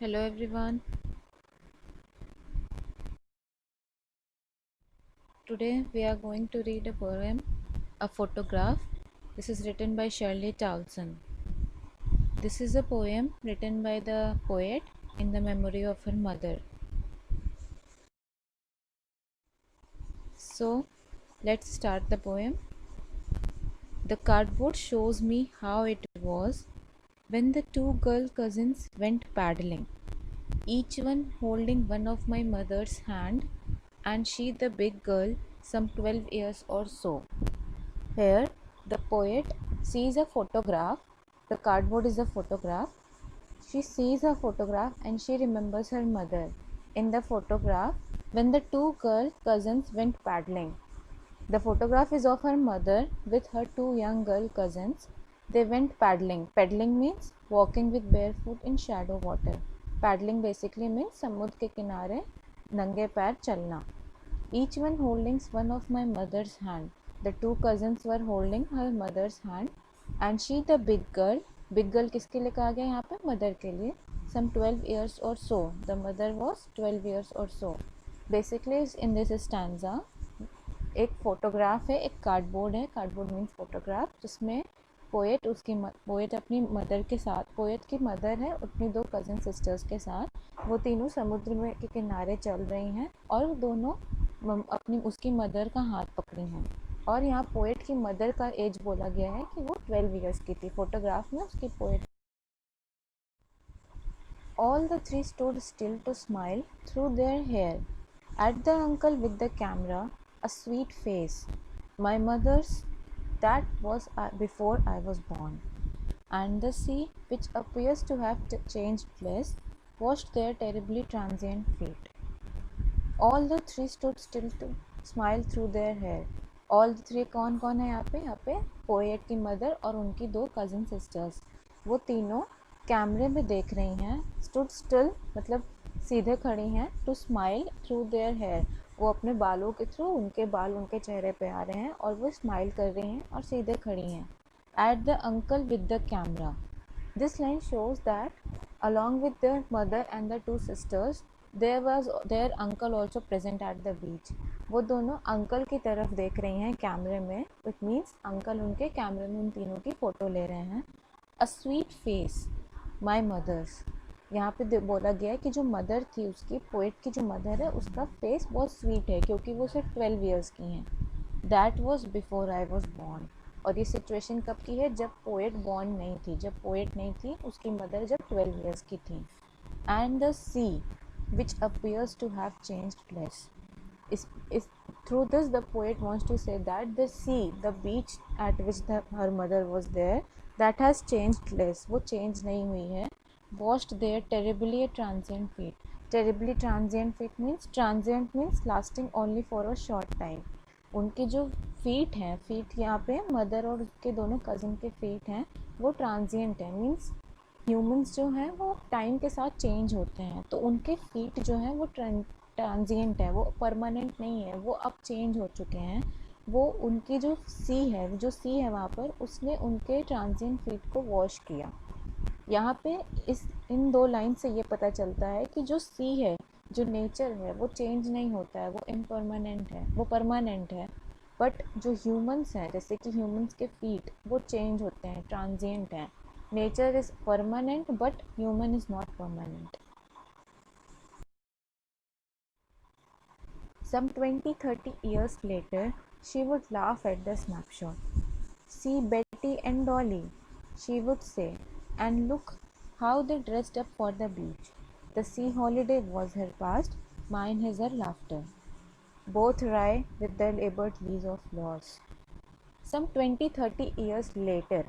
Hello everyone. Today we are going to read a poem, A Photograph. This is written by Shirley Towson. This is a poem written by the poet in the memory of her mother. So let's start the poem. The cardboard shows me how it was when the two girl cousins went paddling, each one holding one of my mother's hand, and she the big girl, some 12 years or so. Here, the poet sees a photograph. The cardboard is a photograph. She sees a photograph and she remembers her mother. In the photograph, when the two girl cousins went paddling. The photograph is of her mother with her two young girl cousins. They went paddling. Paddling means walking with barefoot in shallow water. Paddling basically means समुद्र के किनारे नंगे पैर चलना. Each one holding one of my mother's hand. The two cousins were holding her mother's hand, and she the big girl किसके लिए कहा गया यहाँ पे? मदर के लिए. Some 12 years or so. The mother was 12 years or so. Basically in this stanza एक photograph है, एक कार्डबोर्ड है. कार्डबोर्ड मीन्स फोटोग्राफ, जिसमें पोएट अपनी मदर के साथ, पोएट की मदर है अपनी दो कज़न सिस्टर्स के साथ, वो तीनों समुद्र में के किनारे चल रही हैं और वो दोनों अपनी उसकी मदर का हाथ पकड़ी हैं. और यहाँ पोएट की मदर का एज बोला गया है कि वो 12 इयर्स की थी. फोटोग्राफ में उसकी poet. All the three stood still to smile through their hair at the uncle with the camera, a sweet face. My mother's, that was before I was born. And the sea, which appears to have changed place, washed their terribly transient feet. All the three stood still to smile through their hair. All the three कौन कौन है यहाँ पे poet की mother और उनकी दो cousin sisters. वो तीनों कैमरे में देख रही हैं. स्टूड स्टिल मतलब सीधे खड़ी हैं. To smile through their hair, वो अपने बालों के थ्रू उनके बाल उनके चेहरे पे आ रहे हैं और वो स्माइल कर रही हैं और सीधे खड़ी हैं. At the uncle with the camera. This line shows that along with their mother and the two sisters, there was their uncle also present at the beach. वो दोनों अंकल की तरफ देख रही हैं कैमरे में. इट मीन्स अंकल उनके कैमरे में उन तीनों की फ़ोटो ले रहे हैं. A sweet face, my mother's. यहाँ पे बोला गया है कि जो मदर थी उसकी, पोएट की जो मदर है, उसका फेस बहुत स्वीट है क्योंकि वो सिर्फ 12 ईयर्स की हैं. That was before I was born. और ये सिचुएशन कब की है? जब पोएट बॉर्न नहीं थी. जब पोएट नहीं थी, उसकी मदर जब 12 ईयर्स की थी. And the sea which appears to have changed place. is through this the poet wants to say that the sea, the beach at which her mother was there, that has changed place. वो change नहीं हुई है. Washed their terribly transient feet. Terribly transient feet means lasting only for a short time. उनके जो feet हैं, feet यहाँ पे mother और उसके दोनों कज़न के फीट हैं, वो ट्रांजिएंट है. मीन्स ह्यूमंस जो हैं वो टाइम के साथ चेंज होते हैं, तो उनके फीट जो हैं वो ट्रांजिएंट है, वो परमानेंट नहीं है, वो अब चेंज हो चुके हैं. वो उनकी जो सी है वहाँ पर, उसने उनके ट्रांजिएंट फीट को वॉश किया. यहाँ पे इन दो लाइन से ये पता चलता है कि जो सी है, जो नेचर है, वो चेंज नहीं होता है, वो इम्परमानेंट है, वो परमानेंट है. बट जो ह्यूमंस हैं, जैसे कि ह्यूमंस के फीट, वो चेंज होते हैं, ट्रांजिएंट हैं. Nature is permanent but human is not permanent. Some 20-30 years later, she would laugh at the snapshot. See Betty and Dolly, she would say, and look how they dressed up for the beach. The sea holiday was her past, mine is her laughter. Both wry with the labored lease of loss. Some 20-30 years later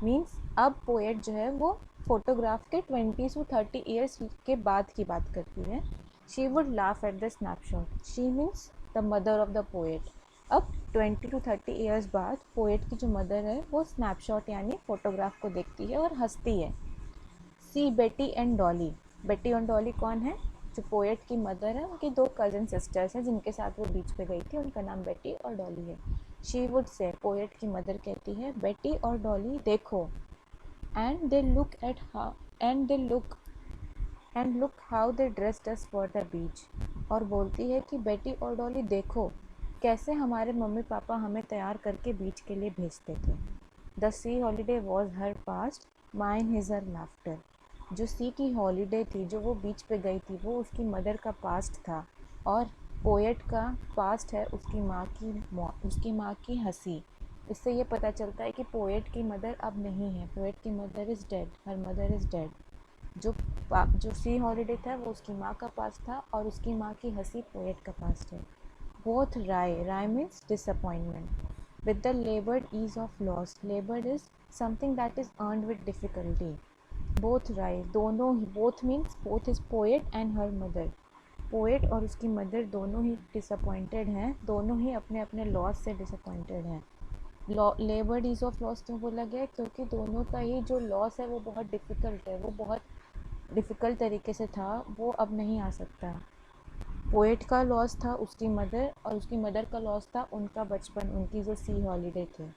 means अब poet जो है वो photograph के 20 to 30 years के बाद की बात करती है. She would laugh at the snapshot. She means the mother of the poet. अब 20 to 30 ईयर्स बाद पोएट की जो मदर है वो स्नैपशॉट यानी फ़ोटोग्राफ को देखती है और हंसती है. सी बेटी एंड डॉली. बेटी और डॉली कौन है? जो पोएट की मदर है, उनकी दो कज़न सिस्टर्स हैं जिनके साथ वो बीच पे गई थी. उनका नाम बेटी और डॉली है. शी वुड से, पोएट की मदर कहती है, बेटी और डॉली देखो. And they look and look how they dressed us for the beach. और बोलती है कि बेटी और डॉली देखो कैसे हमारे मम्मी पापा हमें तैयार करके बीच के लिए भेजते थे। The C holiday was her past, mine is her laughter. जो सी की हॉलीडे थी, जो वो बीच पे गई थी, वो उसकी मदर का पास्ट था, और पोएट का पास्ट है उसकी माँ की हंसी। इससे ये पता चलता है कि पोएट की मदर अब नहीं है, पोएट की mother is dead, her mother is dead. जो सी हॉलीडे था वो उसकी माँ का पास्ट था, और उसकी माँ की हंसी पोएट का पास्ट है। Both wry means disappointment with the labored ease of loss। labored is something that is earned with difficulty। both राय दोनों ही, both means both is poet and her mother। Poet और उसकी मदर दोनों ही disappointed हैं, दोनों ही अपने अपने loss से disappointed हैं। लेबर्ड ईज ऑफ लॉस क्यों बोला गया है? क्योंकि दोनों का ही जो लॉस है वो बहुत डिफ़िकल्ट है, वो बहुत डिफ़िकल्ट तरीके से था, वो अब नहीं आ सकता। पोएट का लॉस था उसकी मदर, और उसकी मदर का लॉस था उनका बचपन, उनकी जो सी हॉलीडे थे।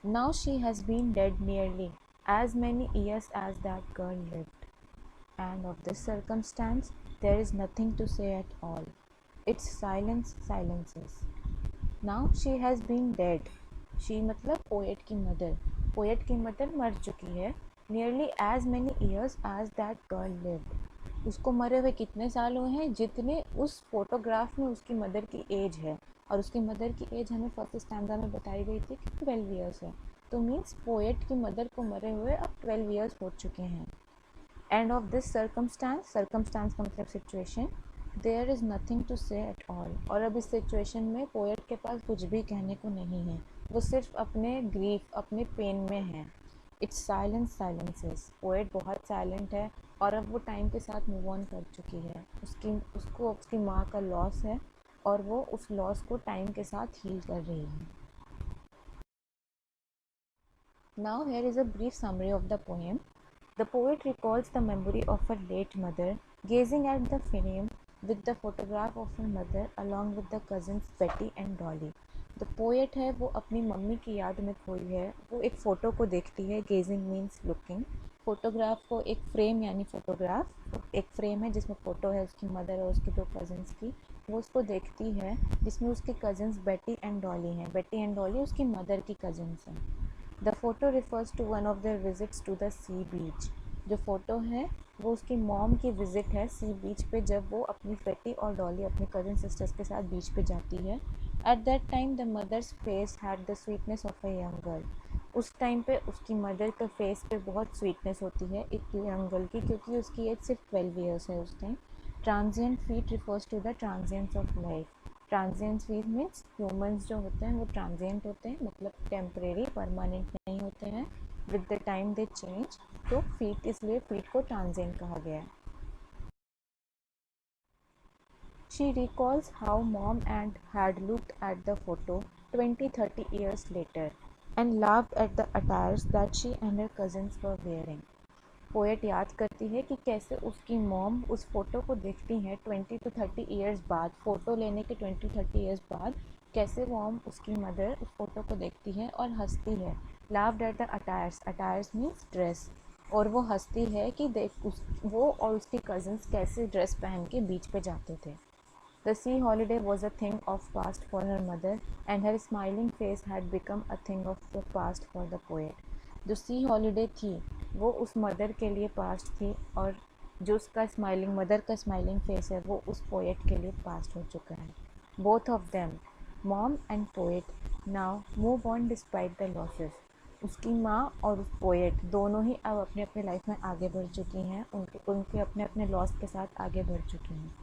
Now she has been dead nearly as many years as that girl lived, and of this circumstance there is nothing to say at all. Its silence silences. Now she has been dead. She मतलब poet की mother, poet की mother मर चुकी है। Nearly as many years as that girl lived। उसको मरे हुए कितने साल हुए हैं? जितने उस फोटोग्राफ में उसकी मदर की एज है, और उसकी मदर की एज हमें फर्स्ट स्टैंडर्ड में बताई गई थी कि 12 ईयर्स है। तो मीन्स पोएट की मदर को मरे हुए अब 12 ईयर्स हो चुके हैं। And of this circumstance, circumstance का मतलब situation, there is nothing to say at all. और अब इस सिचुएशन में पोएट के पास कुछ भी कहने को नहीं है, वो सिर्फ अपने ग्रीफ, अपने पेन में है। It's silence silences. पोएट बहुत साइलेंट है, और अब वो टाइम के साथ मूव ऑन कर चुकी है। उसको उसकी माँ का लॉस है, और वो उस लॉस को टाइम के साथ हील कर रही है। Now here is a brief summary of the poem. The poet recalls the memory of her late mother, gazing at the frame with the photograph of her mother along with the cousins Betty and Dolly. The poet है वो अपनी mummy की याद में खोई है। वो एक फ़ोटो को देखती है, गेजिंग मीन्स लुकिंग, फ़ोटोग्राफ को, एक फ्रेम यानी फ़ोटोग्राफ, एक फ्रेम है जिसमें फ़ोटो है उसकी मदर और उसके दो कज़न्स की। वो उसको देखती है जिसमें उसके कज़न्स बेटी एंड डॉली हैं। बेटी एंड डॉली उसकी मदर की कज़न्स हैं। The photo refers to one of their visits to the sea beach. जो फ़ोटो है वो उसकी मॉम की विज़िट है सी बीच पे, जब वो अपनी बेटी और डॉली अपने कज़न सिस्टर्स के साथ बीच पे जाती है। At that time the mother's face had the sweetness of a young girl. उस टाइम पे उसकी मदर के फेस पे बहुत स्वीटनेस होती है एक यंग गर्ल की, क्योंकि उसकी एज सिर्फ 12 ईयर्स है उस time. Transient feet refers to the transients of life. Transient feet means humans जो होते हैं वो ट्रांजिएंट होते हैं, मतलब टेम्परेरी, परमानेंट नहीं होते हैं। With the time they change, तो फीट, इसलिए फीट को ट्रांजिएंट कहा गया है। She recalls how mom and had looked at the photo 20-30 years later and laughed at the attires that she and her cousins were wearing। Poet याद करती है कि कैसे उसकी मॉम उस फ़ोटो को देखती हैं 20-30 ईयर्स बाद, फ़ोटो लेने के 20-30 ईयर्स बाद, कैसे मॉम उसकी मदर उस फ़ोटो को देखती है और हंसती है। लाव्ड at the attires, attires means dress, और वो हंसती है कि वो और उसके कज़न्स कैसे ड्रेस पहन के बीच पे जाते थे। The sea holiday was a thing of past for her mother, and her smiling face had become a thing of the past for the poet। जो सी हॉलीडे थी वो उस मदर के लिए पास्ट थी, और जो उसका स्माइलिंग, मदर का स्माइलिंग फेस है, वो उस पोएट के लिए पास्ट हो चुका है। Both of them, mom and poet, now move on despite the losses. उसकी माँ और उस पोएट दोनों ही अब अपने अपने लाइफ में आगे बढ़ चुकी हैं, उनके उनके अपने अपने लॉस के साथ आगे बढ़ चुकी हैं।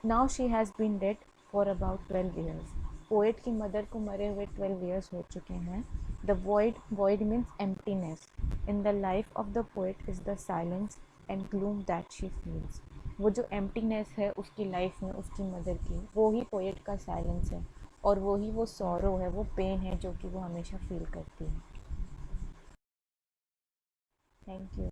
Now she has been dead for about 12 years. Poet की मदर को मरे हुए 12 ईयर्स हो चुके हैं। The void means emptiness. In the life of the poet is the silence and gloom that she feels. वो जो एम्प्टीनेस है उसकी लाइफ में उसकी मदर की, वो ही पोएट का साइलेंस है, और वो ही वो सॉरो है, वो पेन है जो कि वो हमेशा फील करती है। Thank you.